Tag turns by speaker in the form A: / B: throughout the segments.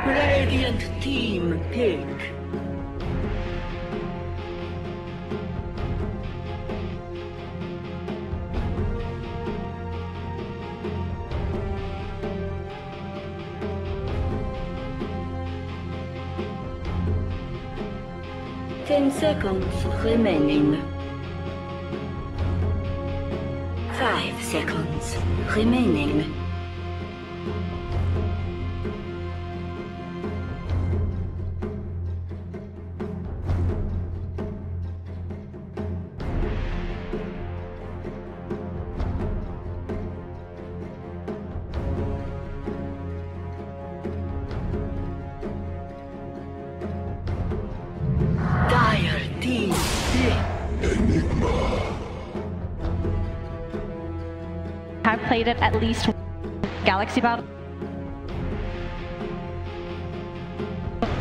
A: Radiant team pick. Ten seconds remaining. 5 seconds remaining.
B: I've played it at least Galaxy Battle.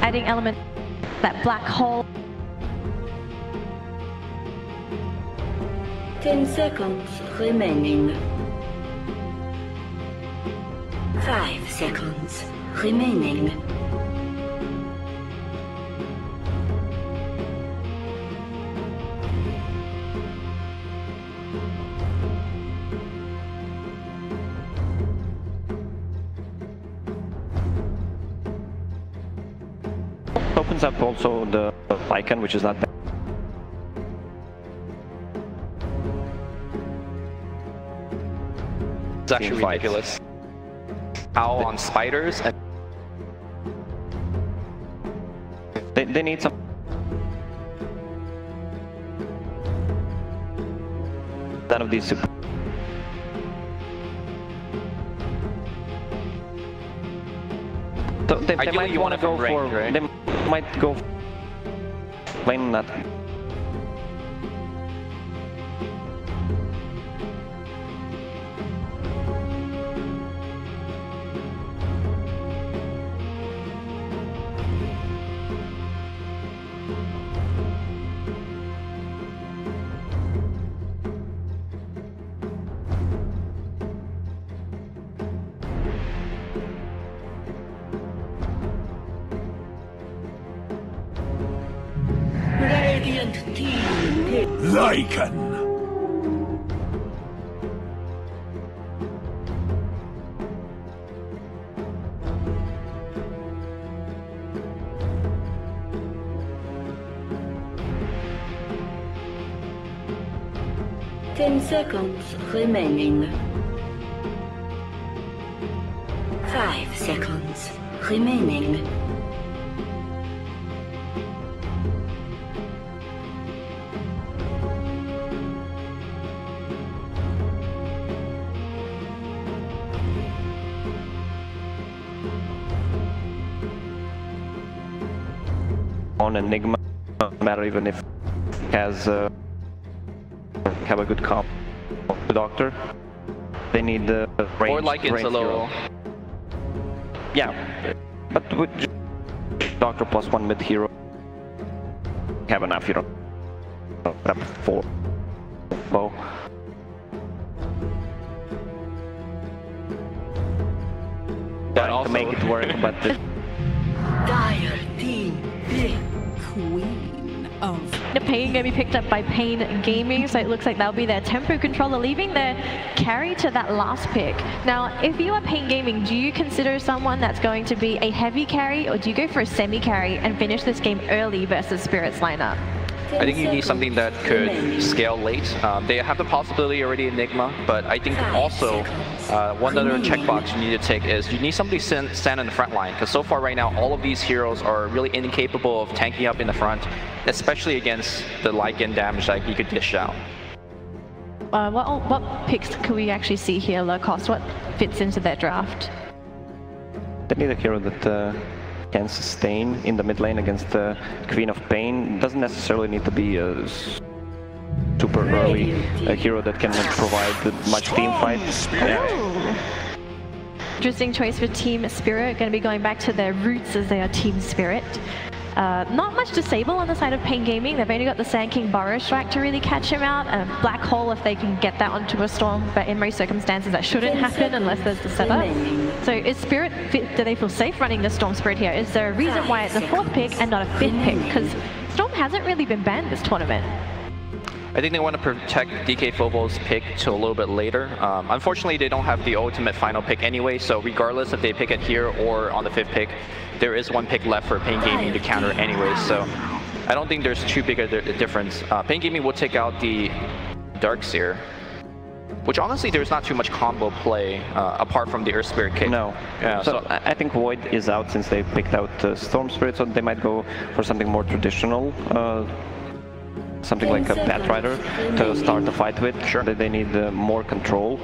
B: Adding element, that black hole.
A: 10 seconds remaining. 5 seconds remaining.
C: Opens up also the icon, which is not bad.
D: It's actually ridiculous. Owl on spiders and
C: they need some. None of these. So they might want to go for. Right? They might go lane that.
A: Radiant team pick.
E: Lycan!
A: 10 seconds remaining. 5 seconds remaining.
C: On Enigma, no matter even if it has have a good comp. The Doctor, they need the range.
D: Or like it's a low.
C: Yeah, but with Doctor plus 1 mid hero, have enough. You don't have 4 bow. Trying to make it work, but
A: Dire team pick.
F: Queen of
B: The Pain gonna be picked up by Pain Gaming, so it looks like that'll be their tempo controller, leaving their carry to that last pick. Now, if you are Pain Gaming, do you consider someone that's going to be a heavy carry, or do you go for a semi carry and finish this game early versus Spirit's lineup?
D: I think you need something that could scale late. They have the possibility already Enigma, but I think also one other checkbox you need to tick is you need somebody to stand in the front line, because so far right now all of these heroes are really incapable of tanking up in the front, especially against the Lycan damage that he could dish out.
B: What picks could we actually see here, low cost? What fits into their draft?
C: they need a hero that can sustain in the mid lane against the Queen of Pain. Doesn't necessarily need to be a super early hero that can provide much team fight. Yeah.
B: Interesting choice for Team Spirit, going to be going back to their roots as they are Team Spirit. Not much disable on the side of Pain Gaming. They've only got the Sand King Burrow Strike to really catch him out, and Black Hole if they can get that onto a Storm, but in most circumstances that shouldn't happen unless there's the setup. So is Spirit, do they feel safe running the Storm Spirit here? Is there a reason why it's a 4th pick and not a 5th pick? Because Storm hasn't really been banned this tournament.
D: I think they want to protect DK Phobos' pick till a little bit later. Unfortunately, they don't have the ultimate final pick anyway, so regardless if they pick it here or on the 5th pick, there is 1 pick left for Pain Gaming to counter anyway, so I don't think there's too big a difference. Pain Gaming will take out the Darkseer, which honestly there's not too much combo play apart from the Earth Spirit kick.
C: No.
D: Yeah,
C: so I think Void is out since they picked out Storm Spirit, so they might go for something more traditional. Something like a Batrider to start the fight with.
D: Sure.
C: They need more control.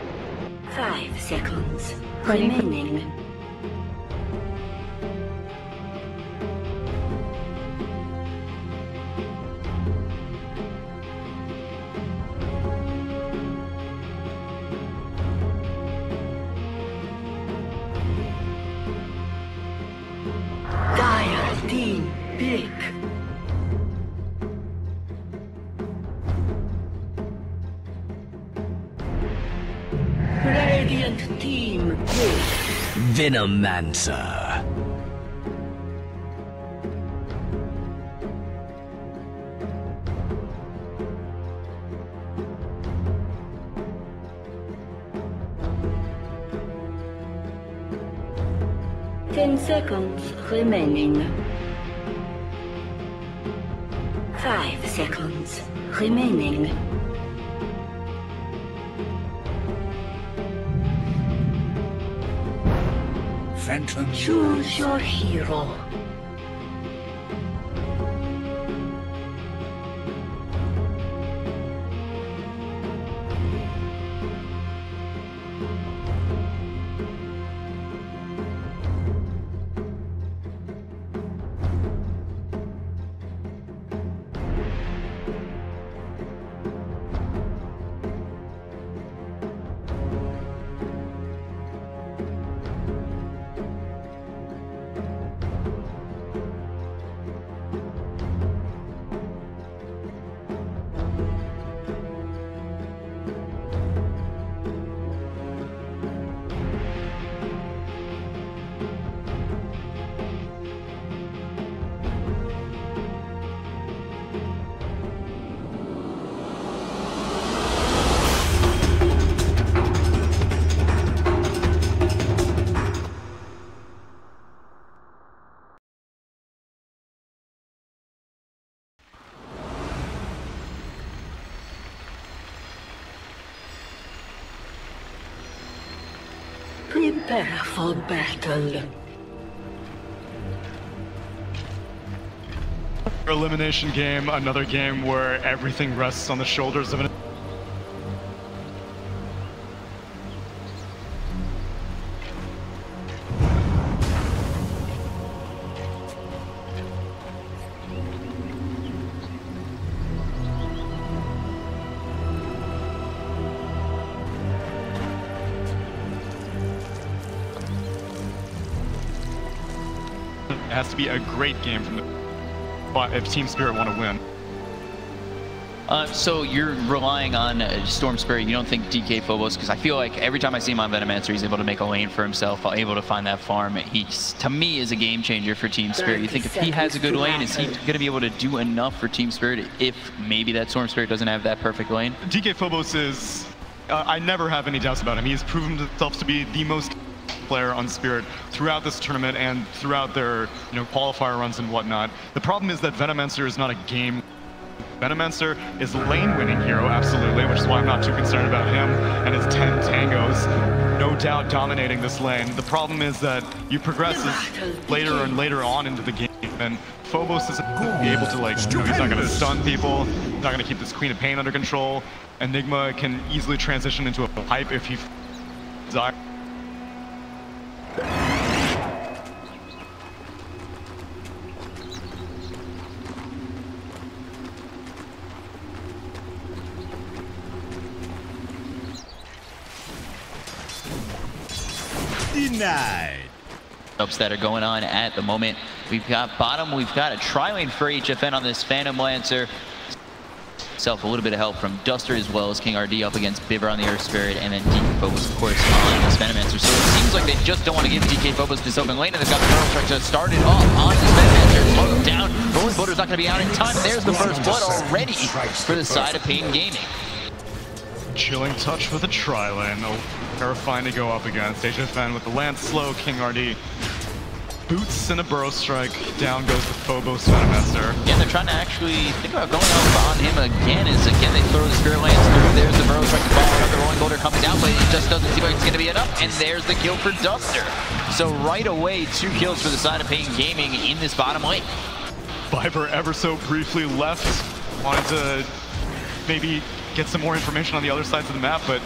A: 5 seconds remaining. Dire team pick. Radiant team pick.
E: Venomancer.
A: Ten seconds remaining. 5 seconds remaining.
E: Phantom.
A: Choose your hero. Prepare for battle.
G: Elimination game, another game where everything rests on the shoulders of an... It has to be a great game from the... if Team Spirit want to win.
H: So you're relying on Storm Spirit. You don't think DK Phobos? Because I feel like every time I see him on Venomancer, he's able to make a lane for himself, able to find that farm. He, to me, is a game changer for Team Spirit. You think if he has a good lane, is he going to be able to do enough for Team Spirit if maybe that Storm Spirit doesn't have that perfect lane?
G: DK Phobos is... I never have any doubts about him. He has proven himself to be the most player on Spirit throughout this tournament and throughout their qualifier runs and whatnot. The problem is that Venomancer is not a game. Venomancer is a lane-winning hero, absolutely, which is why I'm not too concerned about him and his 10 tangos, no doubt dominating this lane. The problem is that you progress later and later on into the game, and Phobos isn't able to, like, he's not going to stun people, he's not going to keep this Queen of Pain under control. Enigma can easily transition into a pipe if he desires.
E: Denied.
H: matchups that are going on at the moment. We've got bottom, we've got a tri-lane for HFN on this Phantom Lancer. A little bit of help from Duster as well as King RD up against Bibber on the Earth Spirit, and then DK Phobos, of course, on this Venomancer. So it seems like they just don't want to give DK Phobos this open lane, and they've got the Barrel Strike to start it off on this Venomancer. Slow him down. Rolling Boulder's not going to be out in time. There's the first blood already for the side of Pain Gaming.
G: Chilling touch with a tri-lane. Oh, terrifying to go up against. HFN with the Lance slow, King RD. Boots and a Burrow Strike. Down goes the Phobos Venomancer.
H: Yeah, they're trying to actually think about going up on him again. As again, they throw the Spirit Lance through. There's the Burrow Strike to follow up. The Rolling Boulder coming down, but it just doesn't seem like it's going to be enough. And there's the kill for Duster. So right away, 2 kills for the side of Pain Gaming in this bottom lane.
G: Viper ever so briefly left. Wanted to maybe get some more information on the other sides of the map, but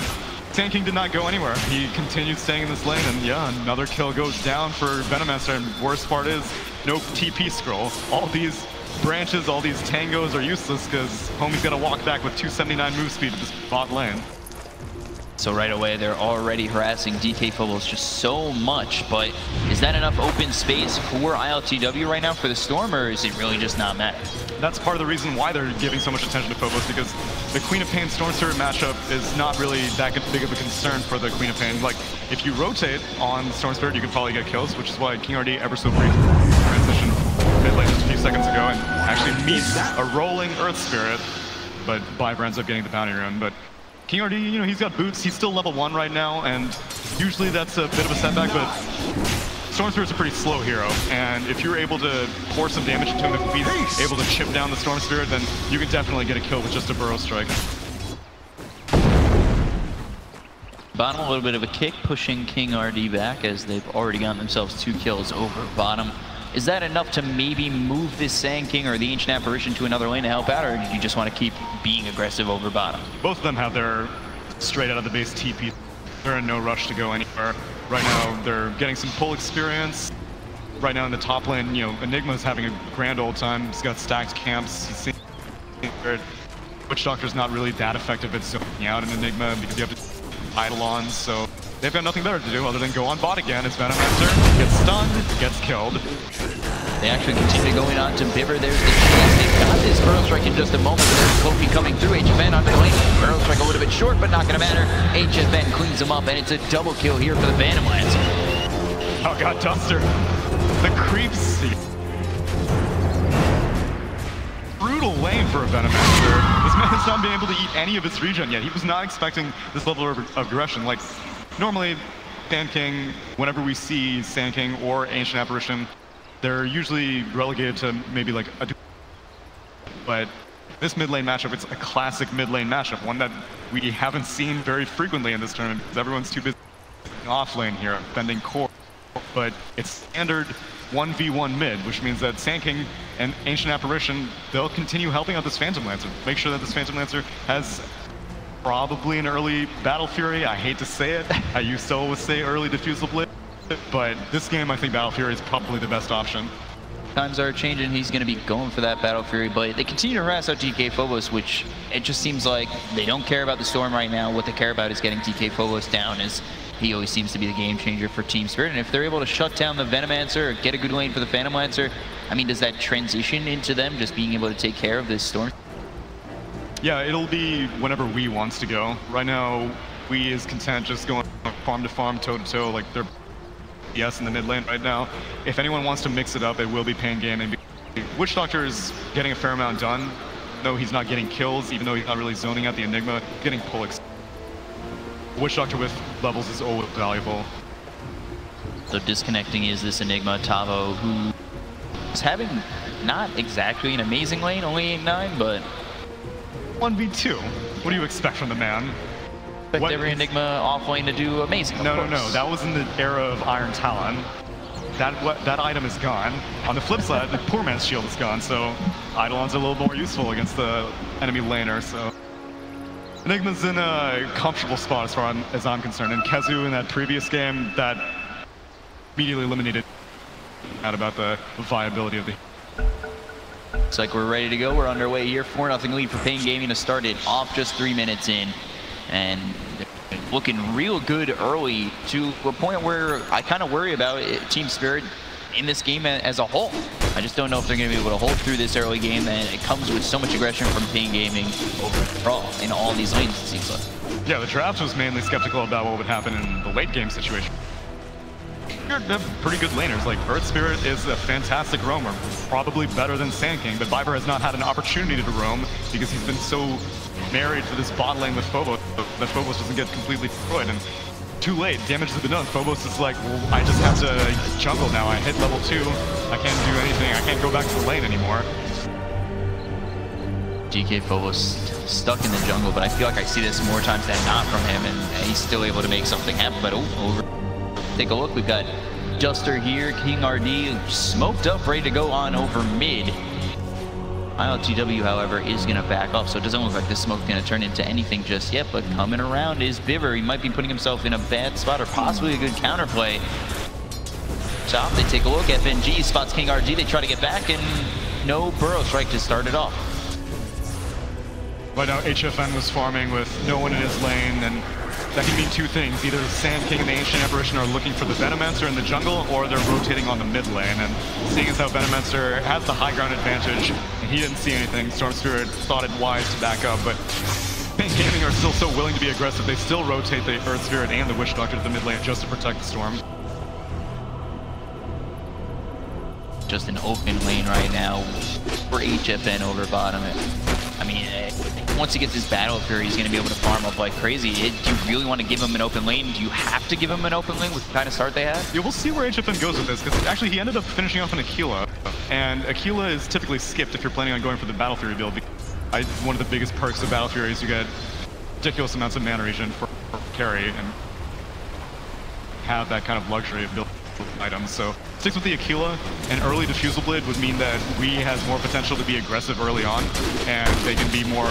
G: Sand King did not go anywhere. He continued staying in this lane, and yeah, another kill goes down for Venomancer, and worst part is, no TP scroll. All these branches, all these tangos are useless because homie's gonna walk back with 279 move speed to this bot lane.
H: So right away, they're already harassing DK Phobos just so much, but is that enough open space for ILTW right now for the Storm, or is it really just not matter?
G: That's part of the reason why they're giving so much attention to Phobos, because the Queen of Pain Storm Spirit matchup is not really that big of a concern for the Queen of Pain. Like, if you rotate on Storm Spirit, you can probably get kills, which is why King RD ever so brief transition mid lane just a few seconds ago and actually meets a rolling Earth Spirit, but Viper ends up getting the bounty rune. But King RD, you know, he's got boots, he's still level 1 right now, and usually that's a bit of a setback, but Storm Spirit's a pretty slow hero, and if you're able to pour some damage into him, if he's able to chip down the Storm Spirit, then you can definitely get a kill with just a Burrow Strike.
H: Bottom, a little bit of a kick, pushing King RD back as they've already gotten themselves 2 kills over bottom. Is that enough to maybe move this Sand King or the Ancient Apparition to another lane to help out, or do you just want to keep being aggressive over bottom?
G: Both of them have their straight out of the base TP. They're in no rush to go anywhere. Right now, they're getting some pull experience. Right now in the top lane, you know, Enigma's having a grand old time. He's got stacked camps. He's seeing Witch Doctor's not really that effective at zoning out in Enigma because you have to Eidolons, so they've got nothing better to do other than go on bot again as Venomancer gets stunned, gets killed.
H: They actually continue going on to Bibber. There's the chance. They've got this Burrow Strike in just a moment. There's Kofi coming through. HFN onto the lane. Burrow Strike a little bit short, but not going to matter. HFN cleans him up, and it's a double kill here for the Phantom Lancer.
G: Oh god, Duster. The creeps. Brutal lane for a Venomancer. This man has not been able to eat any of its regen yet. He was not expecting this level of aggression. Like, normally, Sand King, whenever we see Sand King or Ancient Apparition, they're usually relegated to maybe like a... But this mid lane matchup, it's a classic mid lane matchup, one that we haven't seen very frequently in this tournament because everyone's too busy off lane here, bending core. But it's standard 1v1 mid, which means that Sand King and Ancient Apparition, they'll continue helping out this Phantom Lancer. Make sure that this Phantom Lancer has probably an early Battle Fury. I hate to say it. I used to always say early Diffusal Blade. But this game, I think Battle Fury is probably the best option.
H: Times are changing. He's going to be going for that Battle Fury, but they continue to harass out DK Phobos, which it just seems like they don't care about the Storm right now. What they care about is getting DK Phobos down, as he always seems to be the game changer for Team Spirit. And if they're able to shut down the Venomancer or get a good lane for the Phantom Lancer, I mean, does that transition into them just being able to take care of this Storm?
G: Yeah, it'll be whenever we wants to go. Right now, we is content just going farm to farm, toe to toe, like they're in the mid lane right now. If anyone wants to mix it up, it will be Pain Gaming. Witch Doctor is getting a fair amount done, though he's not getting kills, even though he's not really zoning out the Enigma, getting pull. Witch Doctor with levels is always valuable.
H: So disconnecting is this Enigma Tavo, who is having not exactly an amazing lane, only 8-9, but
G: 1v2. What do you expect from the man?
H: Expect every Enigma off lane to do amazing.
G: No, that was in the era of Iron Talon. That item is gone. On the flip side, the poor man's shield is gone, so Eidolons are a little more useful against the enemy laner. So Enigma's in a comfortable spot as far as I'm concerned. And Kezu in that previous game, that immediately eliminated out about the viability of the...
H: Looks like we're ready to go. We're underway here. 4-0 lead for Pain Gaming to start it off just 3 minutes in. And looking real good early to a point where I kind of worry about Team Spirit in this game as a whole. I just don't know if they're going to be able to hold through this early game, and it comes with so much aggression from Pain Gaming overall in all these lanes, it seems like.
G: Yeah, the draft was mainly skeptical about what would happen in the late game situation. They're pretty good laners. Like, Earth Spirit is a fantastic roamer, probably better than Sand King, but Viper has not had an opportunity to roam because he's been so married to this bot lane with Phobos that Phobos doesn't get completely destroyed. And too late, damage has been done. Phobos is like, well, I just have to jungle now. I hit level 2, I can't do anything, I can't go back to the lane anymore.
H: DK Phobos stuck in the jungle, but I feel like I see this more times than not from him, and he's still able to make something happen. But over. Take a look, we've got Duster here, King RD smoked up, ready to go on over mid. ILTW, however, is going to back off, so it doesn't look like this smoke's going to turn into anything just yet, but coming around is Biver. He might be putting himself in a bad spot, or possibly a good counterplay. Top, they take a look, FNG spots King RD, they try to get back, and no Burrow Strike to start it off.
G: Right now, HFN was farming with no one in his lane, and that can mean two things. Either Sand King and the Ancient Apparition are looking for the Venomancer in the jungle, or they're rotating on the mid lane. And seeing as how Venomancer has the high ground advantage, and he didn't see anything, Storm Spirit thought it wise to back up, but Pain Gaming are still so willing to be aggressive, they still rotate the Earth Spirit and the Witch Doctor to the mid lane just to protect the Storm.
H: Just an open lane right now for HFN over bottom. I mean, once he gets his Battle Fury, he's going to be able to farm up like crazy. Do you really want to give him an open lane? Do you have to give him an open lane with the kind of start they have?
G: Yeah, we'll see where HFN goes with this, because actually he ended up finishing off an Aquila, and Aquila is typically skipped if you're planning on going for the Battle Fury build. One of the biggest perks of Battle Fury is you get ridiculous amounts of mana regen for carry, and have that kind of luxury of building items. So sticks with the Aquila, and early Diffusal Blade would mean that Wii has more potential to be aggressive early on, and they can be more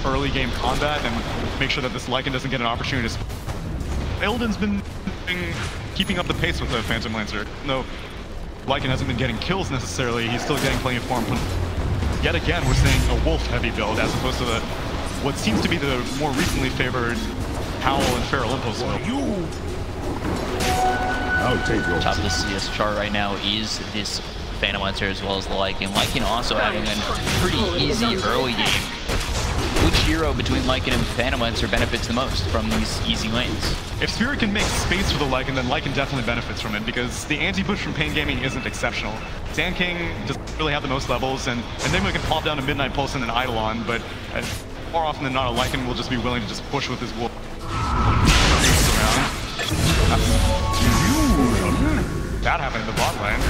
G: early game combat and make sure that this Lycan doesn't get an opportunity to... Illidan's been keeping up the pace with the Phantom Lancer. No, Lycan hasn't been getting kills necessarily, he's still getting plenty of farm. Yet again, we're seeing a wolf heavy build as opposed to what seems to be the more recently favored Howl and Feral Impulse build.
H: Top of the CS chart right now is this Phantom Lancer as well as the Lycan. Lycan also having a pretty easy early game. Which hero between Lycan and Phantom Lancer benefits the most from these easy lanes?
G: If Spirit can make space for the Lycan, then Lycan definitely benefits from it, because the anti-push from Pain Gaming isn't exceptional. Sand King doesn't really have the most levels, and then we can pop down a Midnight Pulse and an Eidolon, but more often than not, a Lycan will just be willing to just push with his wolf. That happened in the bot lane.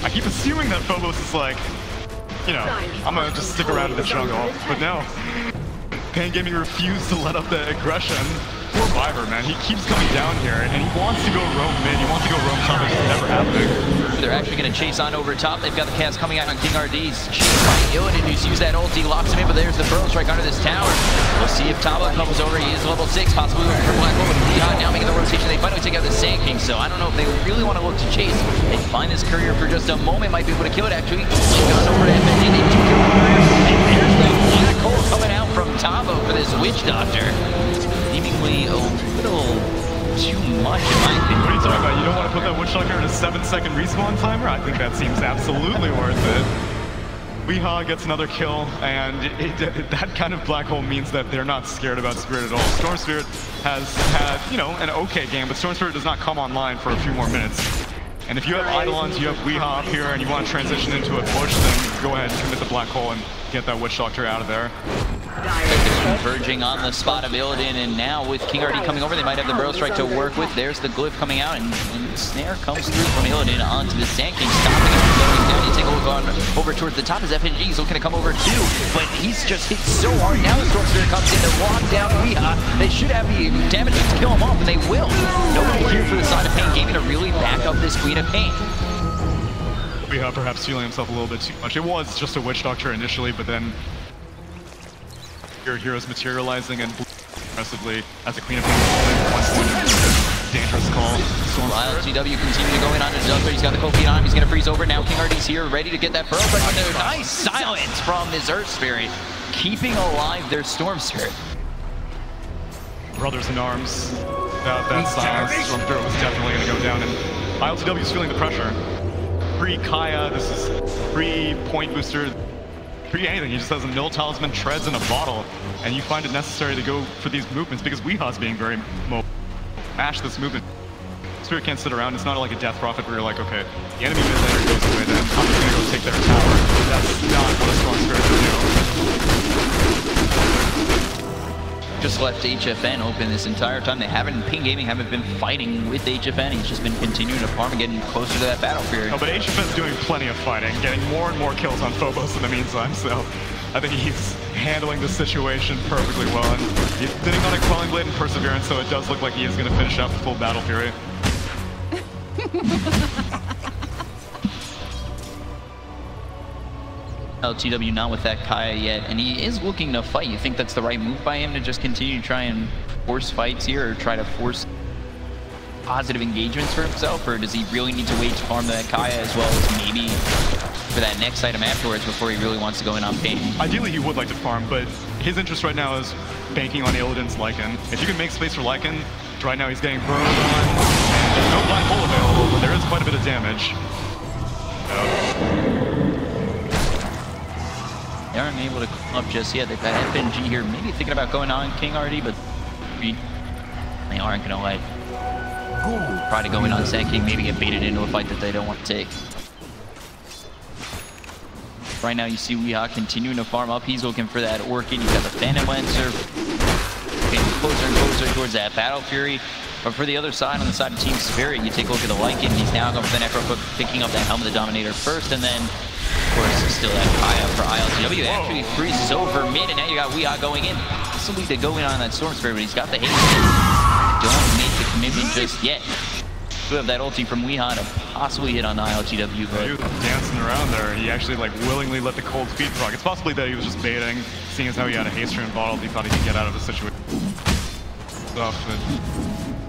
G: I keep assuming that Phobos is like, you know, I'm gonna just stick around in the jungle, but no. Pain Gaming refused to let up the aggression. Poor Viper, man, he keeps coming down here, and he wants to go roam mid, he wants to go roam top, it's never happening.
H: They're actually going to chase on over top. They've got the cast coming out on King RD's. Chased by Illidan, who's used that ulti, locks him in, but there's the Burrow Strike under this tower. We'll see if Taba comes over. He is level 6, possibly looking for Black Hole, but Leon now making the rotation. They finally take out the Sand King, so I don't know if they really want to look to chase. They find this courier for just a moment, might be able to kill it actually. They've gone over to FNG, they do kill the courier, and there's the Black Hole coming out from Taba for this Witch Doctor. Seemingly a little too much in my opinion.
G: What are you talking about? You don't want to put that Witch Doctor in a 7-second respawn timer? I think that seems absolutely worth it. Weehaw gets another kill, and that kind of Black Hole means that they're not scared about Spirit at all. Storm Spirit has had, you know, an okay game, but Storm Spirit does not come online for a few more minutes. And if you have Eidolons, you have Weehaw up here, and you want to transition into a push, then go ahead and commit the Black Hole and get that Witch Doctor out of there.
H: Converging on the spot of Illidan, and now with King RD coming over, they might have the Burrow Strike to work with. There's the Glyph coming out, and the Snare comes through from Illidan onto the Sand King, stopping him from going down. You take a look on over towards the top as FNG. He's looking to come over too, but he's just hit so hard. Now the Storm Spirit comes in to lock down Weehaw. They should have the damage to kill him off, and they will. Nobody here for the side of Pain Gaming to really back up this Queen of Pain.
G: Weehaw perhaps feeling himself a little bit too much. It was just a Witch Doctor initially, but then your heroes materializing and aggressively as a Queen of Pain at one point. Dangerous call.
H: ILTW continue to go in on his Duster. He's got the cold feet on him. He's going to freeze over. Now King RD's here, ready to get that Burrow Strike. Nice silence from his Earth Spirit, keeping alive their Storm Spirit.
G: brothers in arms. Without that silence, Storm Spirit was definitely going to go down, and ILTW is feeling the pressure. Pre-Kaya, this is pre-point booster, pre-anything. He just has a nil talisman, treads in a bottle, and you find it necessary to go for these movements because Weeha's being very mobile. Mash this movement. Spirit can't sit around. It's not like a Death Prophet where you're like, okay, the enemy mid laner goes away, then I'm just gonna go take their tower. That's not what a Storm Spirit would do.
H: Just left HFN open this entire time. They haven't, Ping Gaming haven't been fighting with HFN. He's just been continuing to farm and getting closer to that battle period.
G: No, but HFN's doing plenty of fighting, getting more and more kills on Phobos in the meantime, so I think he's handling the situation perfectly well. And he's sitting on a Quelling Blade and Perseverance, so it does look like he is going to finish out the full battle period.
H: LTW not with that Kaya yet, and he is looking to fight. You think that's the right move by him to just continue to try and force fights here, or try to force positive engagements for himself, or does he really need to wait to farm that Kaya as well as maybe for that next item afterwards before he really wants to go in on Pain?
G: Ideally he would like to farm, but his interest right now is banking on Illidan's Lycan. If you can make space for Lycan, right now he's getting burned on, and there's no Black Hole available, but there is quite a bit of damage.
H: They aren't able to come up just yet. They've got FNG here, maybe thinking about going on King RD, but they aren't going to let try to go in on Sand King, maybe get baited into a fight that they don't want to take. Right now you see Weeha continuing to farm up. He's looking for that Orchid. You've got the Phantom Lancer getting closer and closer towards that Battle Fury. But for the other side, on the side of Team Spirit, you take a look at the Lycan. He's now going for the Necrobook, picking up that Helm of the Dominator first, and then of course, still that Kaya for ILTW. Actually freezes over mid, and now you got Weeha going in. Possibly to go in on that Storm Spirit, but he's got the haste. Don't make the commitment just yet. We have that ulti from Weeha to possibly hit on the ILTW, but
G: he was dancing around there. He actually like willingly let the cold feet proc. It's possibly that he was just baiting, seeing as how he had a haste turn bottle. He thought he could get out of the situation.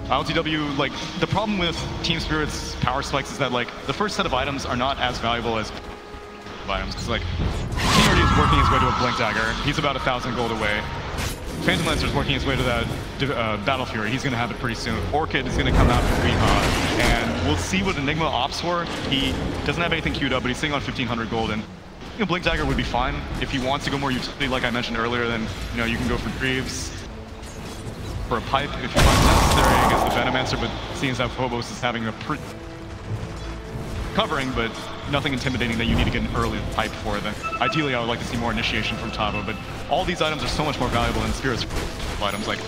G: ILTW, like, the problem with Team Spirit's power spikes is that, like, the first set of items are not as valuable as items. Because, like, King RD is working his way to a Blink Dagger. He's about 1,000 gold away. Phantom Lancer is working his way to that Battle Fury. He's going to have it pretty soon. Orchid is going to come out from Weeha. And we'll see what Enigma opts for. He doesn't have anything queued up, but he's sitting on 1,500 gold. And, you know, Blink Dagger would be fine. If he wants to go more utility, like I mentioned earlier, then, you know, you can go for Greaves. For a pipe if you find necessary against the Venomancer, but seeing as how Phobos is having a covering, but nothing intimidating that you need to get an early pipe for, then ideally I would like to see more initiation from Tavo, but all these items are so much more valuable than Spirit's items. Like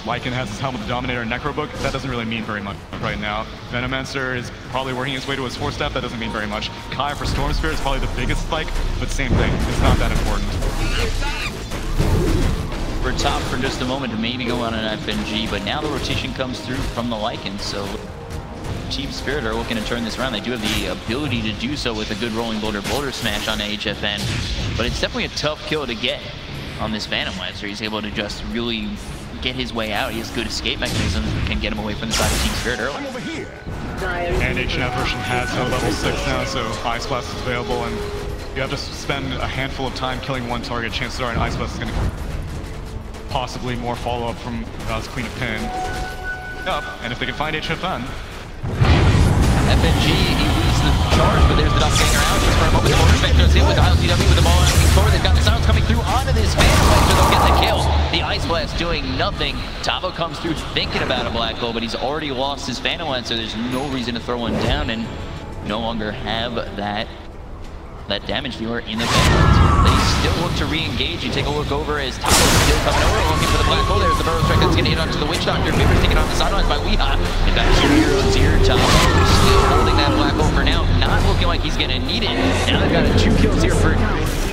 G: Lycan has his Helm of the Dominator and Necrobook, that doesn't really mean very much right now. Venomancer is probably working his way to his 4-step, that doesn't mean very much. Kaya for Storm Spirit is probably the biggest spike, but same thing, it's not that important.
H: We're top for just a moment to maybe go on an FNG, but now the rotation comes through from the Lycan, so Team Spirit are looking to turn this around. They do have the ability to do so with a good rolling boulder smash on HFN, but it's definitely a tough kill to get on this Phantom Lancer. He's able to just really get his way out. He has good escape mechanisms that can get him away from the side of Team Spirit early.
G: And HNF version has no level 6 now, so Ice Blast is available, and you have to spend a handful of time killing one target. Chances are an Ice Blast is going to possibly more follow-up from Queen of Pin. And if they can find HFN.
H: FNG, he loses the charge, but there's the doppelganger out. Just for a moment, the Motor Spectre in with ILTW with the ball on the forward. They've got the sounds coming through onto this Phantom Lancer. They'll get the kill. The Ice Blast doing nothing. Tavo comes through thinking about a Black Hole, but he's already lost his Phantom Lancer. There's no reason to throw one down and no longer have that damage dealer in the Phantom Lancer. They still look to re-engage. You take a look over as Tavo's still coming over, looking for the Black Hole. There's the Burrow Strike that's going to hit onto the Witch Doctor. Fibber's taken off the sidelines by Weeha. And back to 2 here. Tavo still holding that Black Hole for now. Not looking like he's going to need it. Now they've got 2 kills here for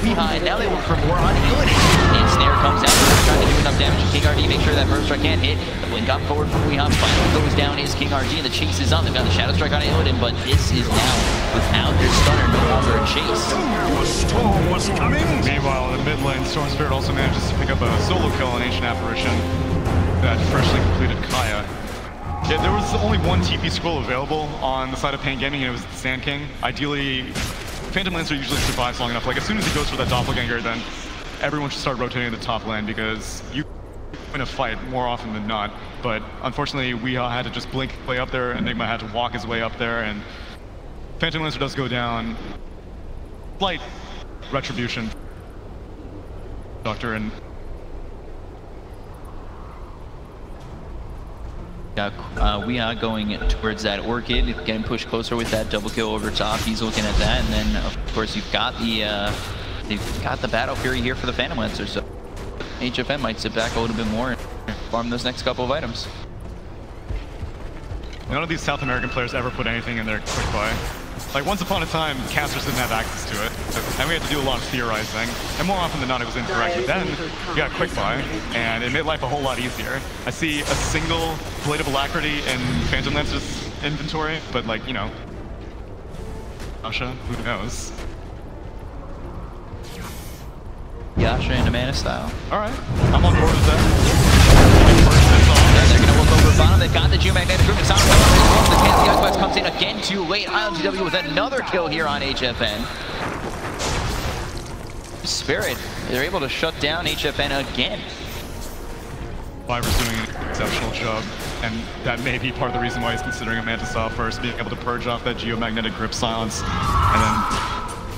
H: Weeha, and now they look for more on Illidan. And Snare comes out. They're trying to do enough damage to King RD. Make sure that Burrow Strike can't hit. The blink up forward from Weeha. Finally goes down is King RD, and the chase is on. They've got the Shadow Strike on Illidan, but this is now without their stunner, no longer a chase.
G: Meanwhile, in the mid lane, Storm Spirit also manages to pick up a solo kill on Ancient Apparition, that freshly completed Kaya. Yeah, there was only one TP scroll available on the side of Pain Gaming, and it was the Sand King. Ideally, Phantom Lancer usually survives long enough. Like, as soon as he goes for that doppelganger, then everyone should start rotating the top lane, because you win a fight more often than not. But unfortunately, we had to just blink way up there. Enigma had to walk his way up there, and Phantom Lancer does go down. Slight retribution. Doctor and
H: we are going towards that Orchid, getting pushed closer with that double kill over top. He's looking at that, and then of course you've got the Battle Fury here for the Phantom Lancer. So HFN might sit back a little bit more and farm those next couple of items.
G: None of these South American players ever put anything in their quick buy. Like, once upon a time, casters didn't have access to it, and we had to do a lot of theorizing, and more often than not it was incorrect. But then, we got quick buy, and it made life a whole lot easier. I see a single Blade of Alacrity in Phantom Lancer's inventory, but like, you know, Yasha, who knows?
H: Yasha in a mana style.
G: Alright, I'm on board with that.
H: They're going to look over bottom. They've got the geomagnetic group. It's not the Pantheon Quest comes in again too late. ILGW with another kill here on HFN. Spirit, they're able to shut down HFN again.
G: Viper's doing an exceptional job, and that may be part of the reason why he's considering a Manta Saw first, being able to purge off that geomagnetic grip silence, and then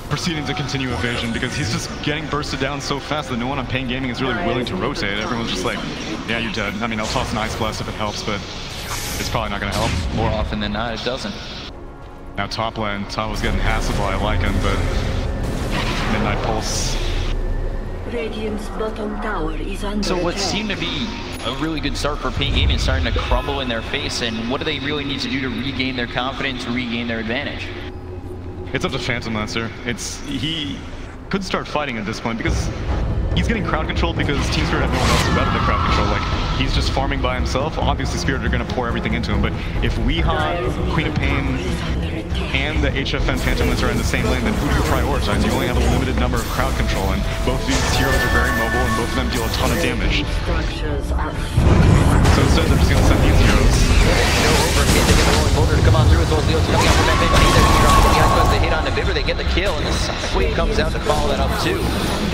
G: proceeding to continue evasion, because he's just getting bursted down so fast that no one on Pain Gaming is really willing to rotate. Everyone's just like, yeah, you're dead. I mean, I'll toss an Ice Blast if it helps, but it's probably not going to help.
H: More often than not, it doesn't.
G: Now top lane, Taho's getting hassled by Lycan, but Midnight Pulse.
A: Radiant's bottom tower is under
H: So what
A: attack.
H: seemed to be a really good start for Pain Gaming is starting to crumble in their face, and what do they really need to do to regain their confidence, regain their advantage?
G: It's up to Phantom Lancer. He could start fighting at this point because he's getting crowd control because Team Spirit have no one else to better the crowd control. Like, he's just farming by himself. Obviously, Spirit are going to pour everything into him, but if Weehaw, Queen of Pain, and the HFN Phantom Lancer are in the same lane, then who do you prioritize? You only have a limited number of crowd control, and both of these heroes are very mobile, and both of them deal a ton of damage. So instead, they're just going to send these heroes.
H: No overhit, they get the rolling boulder to come on through as well as Leo's coming out from that big one. They hit on the Vibber, they get the kill, and the Sonic comes out to follow that up too.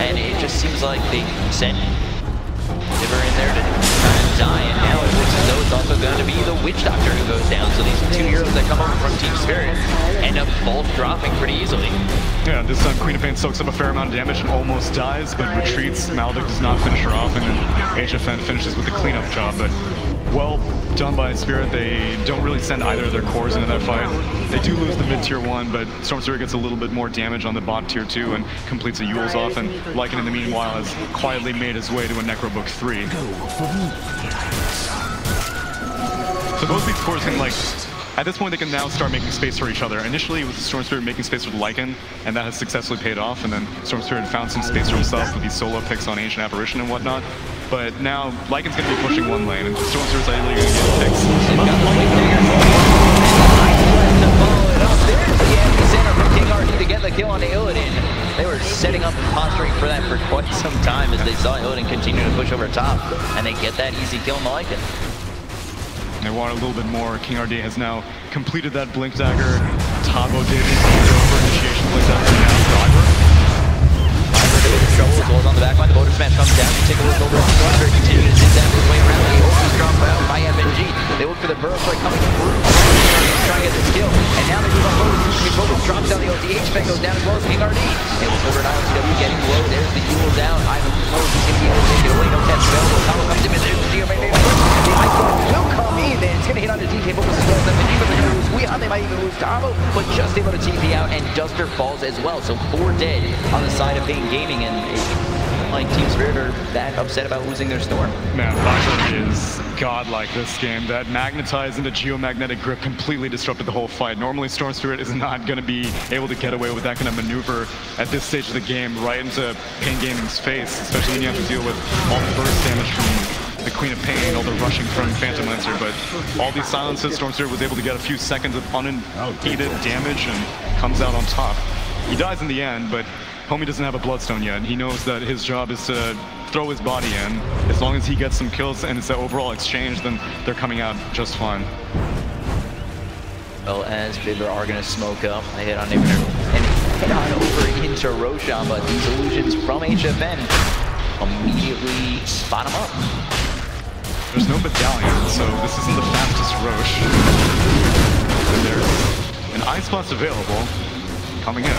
H: And it just seems like they sent Vibber in there to kind of die, and now it looks as though it's also going to be the Witch Doctor who goes down. So these two heroes that come over from Team Spirit end up both dropping pretty easily.
G: Yeah, this time Queen of Pain soaks up a fair amount of damage and almost dies, but retreats. Maldic does not finish her off, and then HFN finishes with the cleanup job, but well done by Spirit. They don't really send either of their cores into that fight. They do lose the mid-tier 1, but Storm Spirit gets a little bit more damage on the bot tier 2 and completes a Yule's off, and Lycan in the meanwhile has quietly made his way to a Necrobook 3. So both these cores can, like, at this point they can now start making space for each other. Initially it was Storm Spirit making space for the Lycan, and that has successfully paid off, and then Storm Spirit found some space for himself with these solo picks on Ancient Apparition and whatnot. But now Lycan's going to be pushing one lane, and Storm Spirit's ideally going to get picks.
H: There's the epicenter from King RD to get the kill on Illidan. They were setting up and posturing for that for quite some time as they saw Illidan continue to push over top, and they get that easy kill on the Lycan.
G: They want a little bit more. King RD has now completed that Blink Dagger. Tabo did for initiation Blink Dagger, and now Driver.
H: Trouble as well as on the back line. The Motor Smash comes down. You take a look over at Storm Spirit, continue to zigzag his way around. He hopes he's dropped out by FNG. They look for the Burrow Strike coming through. Trying to get this kill. And now they move on forward. Focus drops down the OTH. Spec goes down as well as King RD. They look over at ILGW getting low. There's the Yule down. Ivan Flows is going to be able to take it away. No catch available. Talo comes in with the Geomagnetic. The Ice Blast will come in. And it's going to hit on the DK Focus as well as FNG. But they're going to lose Weehaw. They might even lose Tabo. But just able to TP out. And Duster falls as well. So 4 dead on the side of Pain Gaming. And like Team Spirit are that upset about losing their Storm.
G: Man, Viper is godlike this game. That Magnetize into Geomagnetic Grip completely disrupted the whole fight. Normally Storm Spirit is not going to be able to get away with that kind of maneuver at this stage of the game, right into Pain Gaming's face, especially when you have to deal with all the burst damage from the Queen of Pain, all the rushing from Phantom Lancer. But all these silences, Storm Spirit was able to get a few seconds of unimpeded damage and comes out on top. He dies in the end, but Homie doesn't have a Bloodstone yet. He knows that his job is to throw his body in. As long as he gets some kills and it's an overall exchange, then they're coming out just fine.
H: Well, as Vibber are going to smoke up, they hit on Nightmare and head on over into Roshan, but these illusions from HFN immediately spot him up.
G: There's no battalion, so this isn't the fastest Roche. And there's an Ice Blast available, coming in.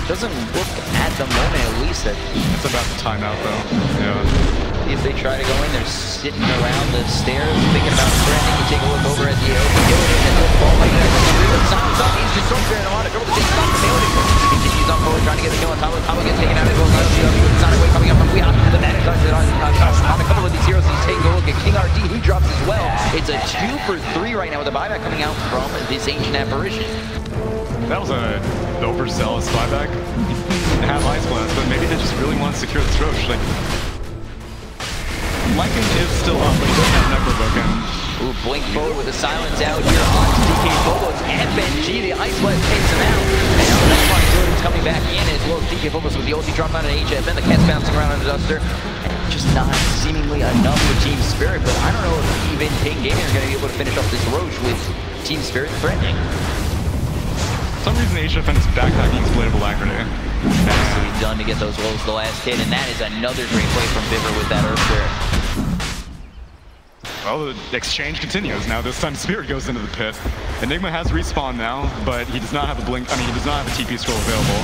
H: Doesn't look at the moment, at least, that
G: It's about to time out, though. Yeah.
H: if they try to go in, they're sitting around the stairs, thinking about threatening. You take a look over at the and the ball might get the sounds up. He's just so fair and a lot of trouble to take stop the building. He continues on forward, trying to get the kill on Tabo. Tabo gets taken out as well. It's not a way coming up from Weon. The man starts it on a couple of these heroes. He's taking a look at King RD, who drops as well. It's a 2 for 3 right now with a buyback coming out from this ancient apparition.
G: That was a overzealous buyback. Have Ice Blast, but maybe they just really want to secure this Roche. Like, Lycan is still up, but he doesn't have Necrovoken.
H: Ooh, blink forward with a silence out here on DK Phobos and Benji. The Ice Blast takes him out. And now the next one Jordan's coming back in as well as DK Phobos with the ulti drop out of HFN. The cat's bouncing around on the Duster. Just not seemingly enough for Team Spirit, but I don't know if even King Gaming are going to be able to finish off this Roche with Team Spirit threatening.
G: For some reason, HFN is backpacking his Blade of Alacrity.
H: Has to be done to get those rolls the last hit, and that is another great play from Viver with that Earth Spirit.
G: Well, the exchange continues. Now this time Spirit goes into the pit. Enigma has respawned now, but he does not have a blink. I mean, he does not have a TP scroll available.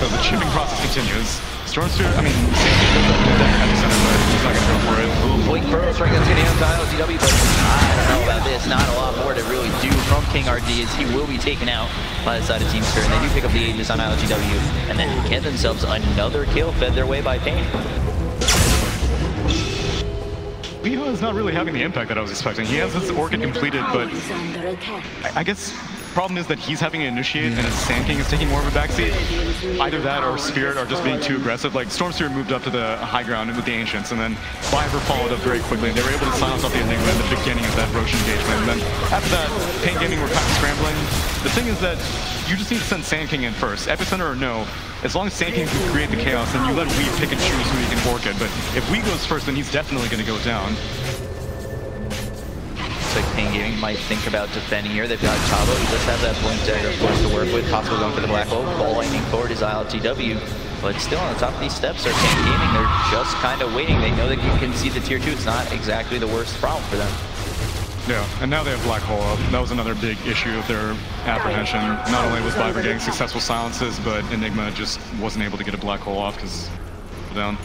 G: So the chipping process continues. Storm Spirit, I mean, Sandy goes up to that epicenter, but he's not going to go for it.
H: Ooh, blink first, right? That's going to hit on LCW, but I don't know about this. Not a lot more to really do from King RD as he will be taken out by the side of Team Spirit. And they do pick up the Aegis on LGW and then get themselves another kill fed their way by Pain.
G: BO is not really having the impact that I was expecting. He has his Orchid completed, but I guess the problem is that he's having to initiate and his Sand King is taking more of a backseat. Either that or Spirit are just being too aggressive. Like, Storm Spirit moved up to the high ground with the Ancients, and then Viper followed up very quickly. They were able to silence off the Enigma at the beginning of that Roche engagement. And then after that, Pain Gaming were kind of scrambling. The thing is that you just need to send Sand King in first. Epicenter or no, as long as Sand King can create the chaos, then you let Weed pick and choose who he can Orchid. But if Weed goes first, then he's definitely going to go down.
H: Looks like Pain Gaming might think about defending here. They've got Tabo. He just has that Blink Dagger, of course, to work with. Possibly going for the Black Hole. Ball lightning forward is ILTW. But still on the top of these steps are Pain Gaming. They're just kind of waiting. They know that you can see the tier 2. It's not exactly the worst problem for them.
G: Yeah, and now they have Black Hole up. That was another big issue of their apprehension. Not only was Viper getting successful silences, but Enigma just wasn't able to get a Black Hole off because down.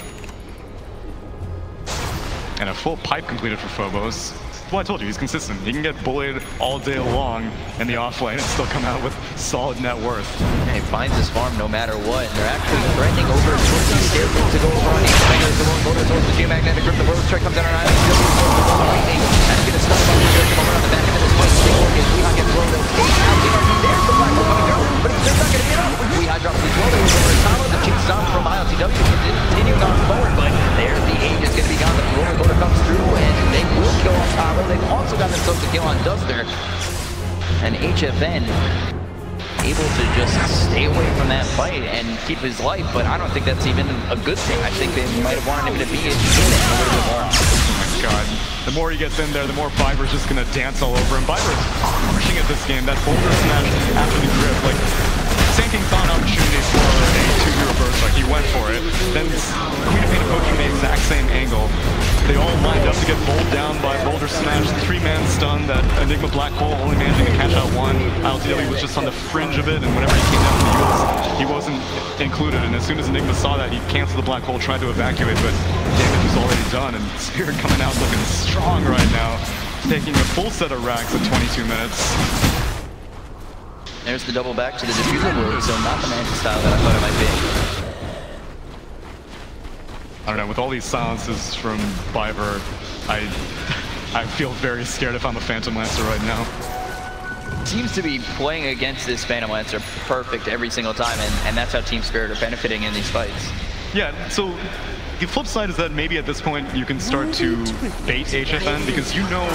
G: And a full pipe completed for Phobos. Well, I told you, he's consistent. He can get bullied all day long in the offlane and still come out with solid net worth.
H: He finds his farm no matter what, and they're actually threatening over towards these stairs to go over on each finger. The one voter towards the geomagnetic grip. The Rose Strike comes down on island. That's going to stun him up here. Come around the back end of this fight. Weehawk gets blown. There's the Black Hole coming down, but he's not going to get up. Weehawk drops his blow. There's over Tamo. The chase on from ILTW continuing on forward, but there's the Aegis going to be gone. The rolling voter comes through, and they will kill on Tamo. They've also got themselves a kill on Duster, and HFN able to just stay away from that fight and keep his life, but I don't think that's even a good thing. I think they might have wanted him to be in it a little bit more.
G: Oh my god. The more he gets in there, the more Viper's just going to dance all over him. Viper's pushing at this game. That boulder smash after the grip, like, Sand King saw an opportunity for a 2-hero burst, like, he went for it. Then Queen of Pain approaching the exact same angle. They all lined up to get bowled down by Boulder Smash, 3-man stun that Enigma Black Hole only managing to catch out one. ILTW was just on the fringe of it, and whenever he came down from the Eagles, he wasn't included. And as soon as Enigma saw that, he canceled the Black Hole, tried to evacuate, but damage was already done. And Spirit coming out looking strong right now, taking a full set of racks at 22 minutes.
H: There's the double back to the diffuser blade, so not the Mantis style that I thought it might be.
G: I don't know, with all these silences from Viper, I feel very scared if I'm a Phantom Lancer right now.
H: Seems to be playing against this Phantom Lancer perfect every single time, and that's how Team Spirit are benefiting in these fights.
G: Yeah, so the flip side is that maybe at this point you can start to bait HFN because you know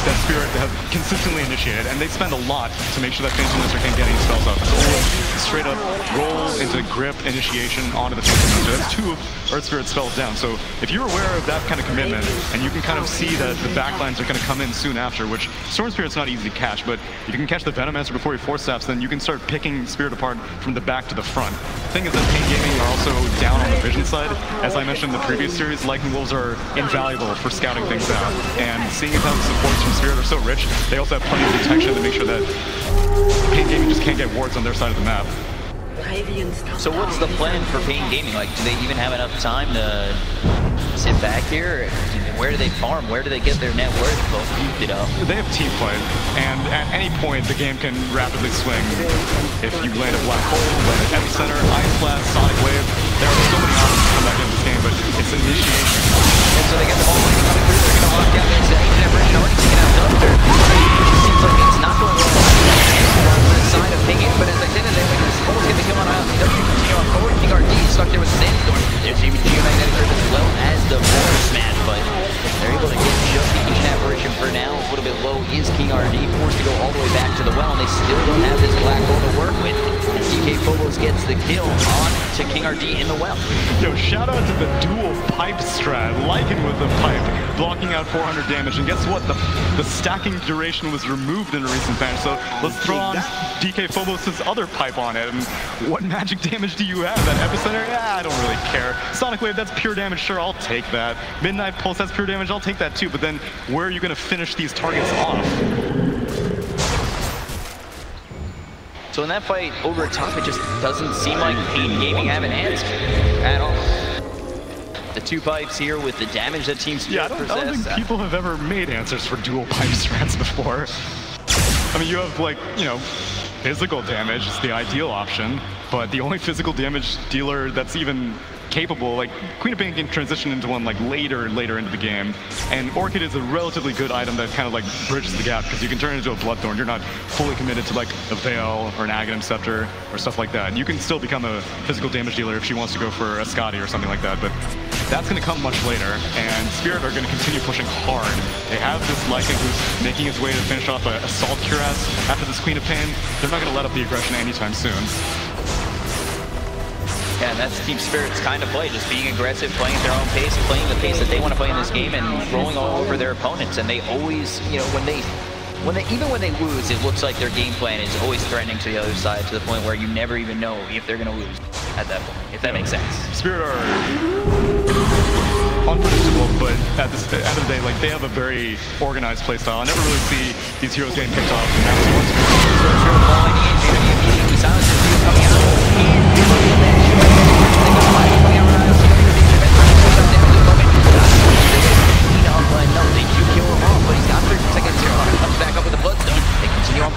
G: that Spirit have consistently initiated, and they spend a lot to make sure that Phantom Lancer can't get any spells up. It's always straight up roll into grip initiation onto the Phantom Lancer. That's 2 of Earth Spirit's spells down. So if you're aware of that kind of commitment, and you can kind of see that the backlines are going to come in soon after, which Storm Spirit's not easy to catch, but if you can catch the Venomancer before he force steps, then you can start picking Spirit apart from the back to the front. The thing is that Pain Gaming are also down on the vision side. As I mentioned in the previous series, Lightning Wolves are invaluable for scouting things out. And seeing as how the supports from Spirit are so rich, they also have plenty of detection to make sure that Pain Gaming just can't get wards on their side of the map.
H: So what's the plan for Pain Gaming? Like, do they even have enough time to sit back here? Where do they farm? Where do they get their net worth boosted up?
G: They have team play, and at any point the game can rapidly swing. If you land a black hole, land an epicenter, ice blast, sonic wave, there are so many options to come back into this game, but it's initiation.
H: And so they get the ball coming through, they're going to lock down this Ancient already taking out Duster. It just seems like it's not going well on the side of Ping, but as I said, they almost get the kill on ILTW, continue on forward. King RD stuck there with Sandstorm. There's even Geomagnetic Grip as well as the Border Smash, but they're able to get just the Ancient Apparition for now. A little bit low is King RD, forced to go all the way back to the well, and they still don't have this black hole to work with. And DK Phobos gets the kill on to King RD in the well.
G: Yo, shout out to the dual pipe strat, Lycan with the pipe, blocking out 400 damage, and guess what? The stacking duration was removed in a recent patch, so let's throw on DK Phobos' other pipe on it. And what magic damage do you have? That epicenter? Yeah, I don't really care. Sonic Wave, that's pure damage, sure, I'll take that. Midnight Pulse, that's pure damage, I'll take that too, but then where are you gonna finish these targets off?
H: So in that fight, over top, it just doesn't seem like Pain Gaming have an answer at all. The 2 pipes here with the damage that Team Spirit
G: I don't think people have ever made answers for dual pipe strats before. I mean, you have, like, you know, physical damage is the ideal option, but the only physical damage dealer that's even capable, like, Queen of Pain can transition into one like later into the game, and Orchid is a relatively good item that kind of like bridges the gap, because you can turn it into a Bloodthorn. You're not fully committed to like a Veil or an Aghanim Scepter or stuff like that. And you can still become a physical damage dealer if she wants to go for a Scotty or something like that, but that's going to come much later, and Spirit are going to continue pushing hard. They have this Lycan who's making his way to finish off a Assault Cuirass after this Queen of Pain. They're not going to let up the aggression anytime soon.
H: Yeah, and that's Team Spirit's kind of play, just being aggressive, playing at their own pace, playing the pace that they want to play in this game, and rolling all over their opponents. And they always, you know, even when they lose, it looks like their game plan is always threatening to the other side, to the point where you never even know if they're going to lose at that point, if that makes sense.
G: Spirit are unpredictable, but at the end of the day, like, they have a very organized playstyle. I never really see these heroes getting picked off.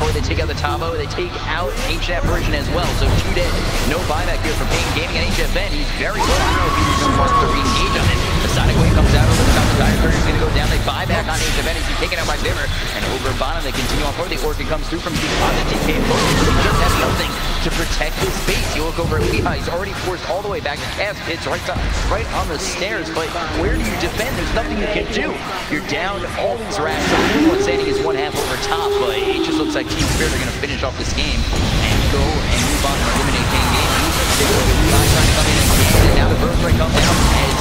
H: They take out the Tavo, they take out Ancient Apparition as well, so 2 dead. No buyback here for Pain Gaming and HFN. He's very low. I don't know if he wants to re-engage on it. The Sonic Wave comes out over the top. The Dire Courier's going to go down. They buy back on HFN as he's taken out by Zimmer. And over bottom, they continue on forward. The Orchid comes through from deep on the DK forward. He just has nothing to protect his base. You look over at Lehigh. He's already forced all the way back to cast hits right on the stairs. But where do you defend? There's nothing you can do. You're down all these racks. So everyone's saying he's 1 half over top, but it just looks like Team Spirit are going to finish off this game and go and move on and eliminate Pain Gaming. They go to Lehigh trying to come in and now the birthright comes down as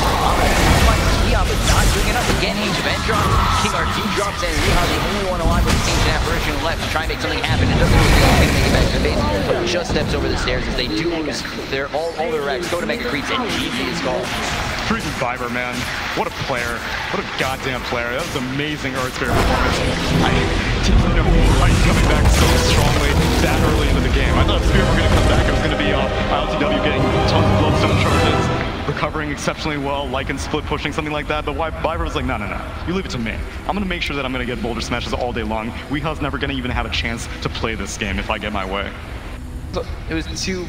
H: Keon, but not doing enough. Again, HFN drops, King RD drops, and Lehigh the only one alive with the Ancient Apparition left to try and make something happen. It doesn't look like he's going to make it back to the base, but just steps over the stairs as they do lose all their racks. Go to Mega Creeps, and GG is gone.
G: Freaking Viber, man. What a player. What a goddamn player. That was amazing Earth Spirit performance. I didn't know why he's coming back so strongly that early into the game. I thought Spirit were going to come back. It was going to be ILTW getting tons of Bloodstone charges, recovering exceptionally well, Lycan split pushing, something like that. But Viber was like, no. You leave it to me. I'm going to make sure that I'm going to get boulder smashes all day long. Weehaw's never going to even have a chance to play this game if I get my way.
H: So it was 2